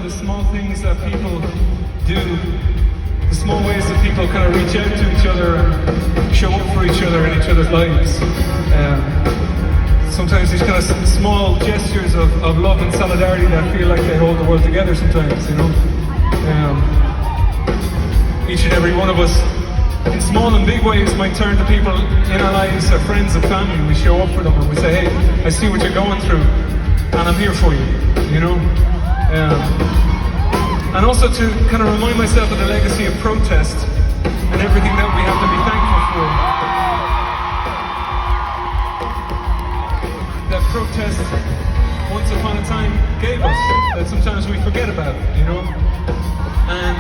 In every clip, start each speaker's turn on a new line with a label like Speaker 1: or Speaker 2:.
Speaker 1: the small things that people do, the small ways that people kind of reach out to each other and show up for each other in each other's lives. Sometimes these kind of small gestures of love and solidarity that feel like they hold the world together sometimes, you know. Each and every one of us, in small and big ways, might turn to people in our lives, our friends and family. We show up for them and we say, hey, I see what you're going through and I'm here for you, you know. And also to kind of remind myself of the legacy of protest and everything that we have to be thankful for. That protest once upon a time gave us, that sometimes we forget about, you know. And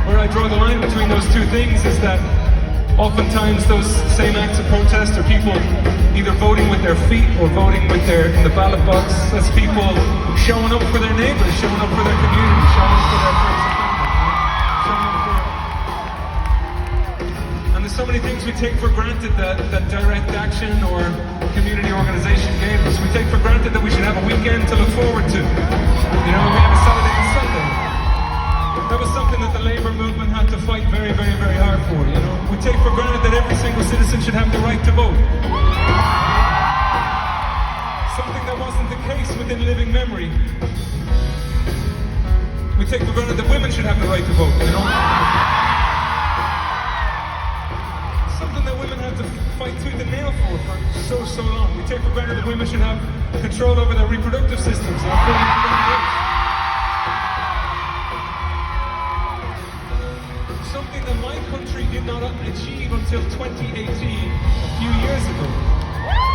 Speaker 1: where I draw the line between those two things is that oftentimes those same acts of protest are people either voting with their feet or voting with in the ballot box. That's people showing up for their neighbors, showing up for their community, showing up for their friends and family, showing up for... And there's so many things we take for granted that direct action or community organization gave us. We take for granted that we should have a weekend to look forward to. You know, we have a Saturday and Sunday. That was something that the labor movement had to fight very, very, very hard for, you know. We take for granted that every single citizen should have the right to vote. Something that wasn't the case within living memory. We take for granted that women should have the right to vote, you know. Something that women had to fight tooth and nail for so long. We take for granted that women should have control over their reproductive systems. Something that my country did not achieve until 2018, a few years ago.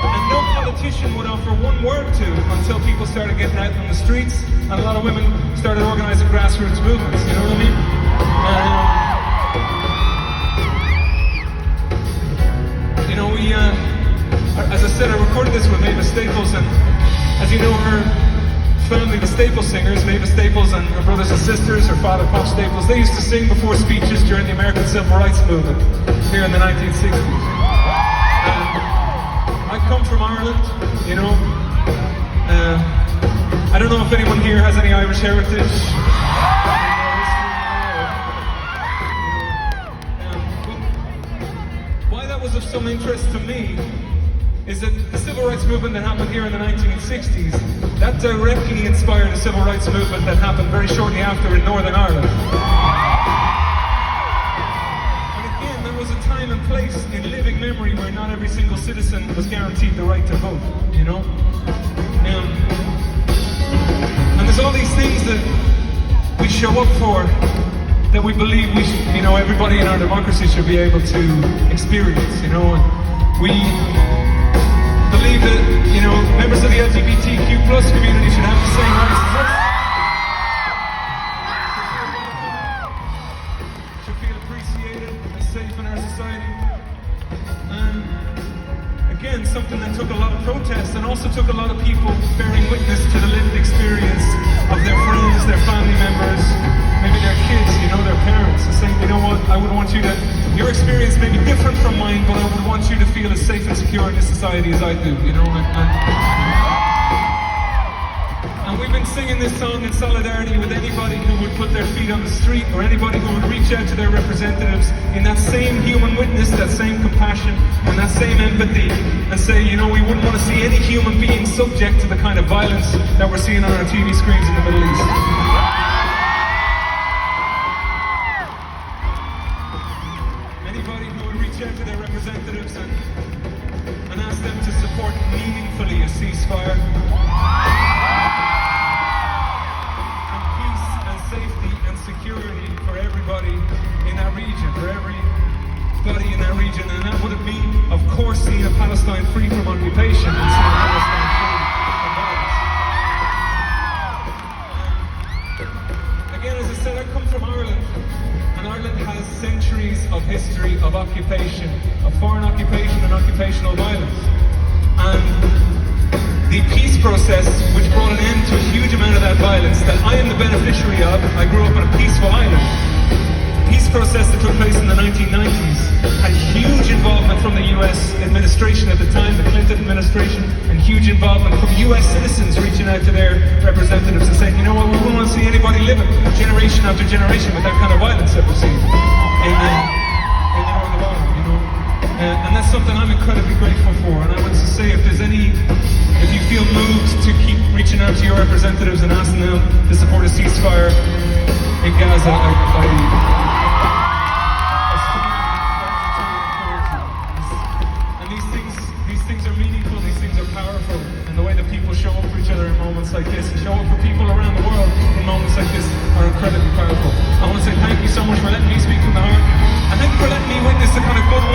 Speaker 1: And no politician would offer one word to until people started getting out on the streets and a lot of women started organizing grassroots movements, you know what I mean? You know, we, as I said, I recorded this with Mavis Staples, and as you know, her family, the Staples singers, Mavis Staples and her brothers and sisters, her father, Pop Staples, they used to sing before speeches during the American Civil Rights Movement here in the 1960s. I come from Ireland, you know. I don't know if anyone here has any Irish heritage. Why that was of some interest to me is that the civil rights movement that happened here in the 1960s, that directly inspired the civil rights movement that happened very shortly after in Northern Ireland. And again, there was a time and place in living memory where not every single citizen was guaranteed the right to vote, you know? And there's all these things that we show up for that we believe we should, you know, everybody in our democracy should be able to experience, you know? And we believe that, you know, members of the LGBTQ plus community should have the same rights as us. Should feel appreciated and safe in our society. And again, something that took a lot of protests and also took a lot of people bearing witness to the lived experience of their friends, their family members, maybe their kids, you know, their parents, and saying, you know what, I would want you to, your experience may be different from mine, but I would want you to feel as safe and secure in this society as I do, you know. And we've been singing this song in solidarity with anybody who would put their feet on the street, or anybody who would reach out to their representatives in that same human witness, that same compassion, and that same empathy, and say, you know, we wouldn't want to see any human being subject to the kind of violence that we're seeing on our TV screens in the Middle East. Anybody who would reach out to their representatives and ask them to support meaningfully a ceasefire, and peace and safety and security for everybody in that region, for everybody in that region. And that would mean, of course, seeing a Palestine free from occupation and seeing a Palestine free from violence. Again, as I said, I come from Ireland. And Ireland has centuries of history of occupation, of foreign occupation and occupational violence. And the peace process, which brought an end to a huge amount of that violence that I am the beneficiary of, I grew up on a peaceful island. The peace process that took place in the 1990s had huge involvement from the US administration at the time, the Clinton administration. desperation and huge involvement from US citizens reaching out to their representatives and saying, you know what, we wouldn't want to see anybody living generation after generation with that kind of violence that we're seeing in the Northern Ireland, you know. And that's something I'm incredibly grateful for. And I want to say, if you feel moved to keep reaching out to your representatives and asking them to support a ceasefire in Gaza, these things are meaningful, these things are powerful, and the way that people show up for each other in moments like this, and show up for people around the world in moments like this, are incredibly powerful. I want to say thank you so much for letting me speak from the heart, and thank you for letting me witness the kind of good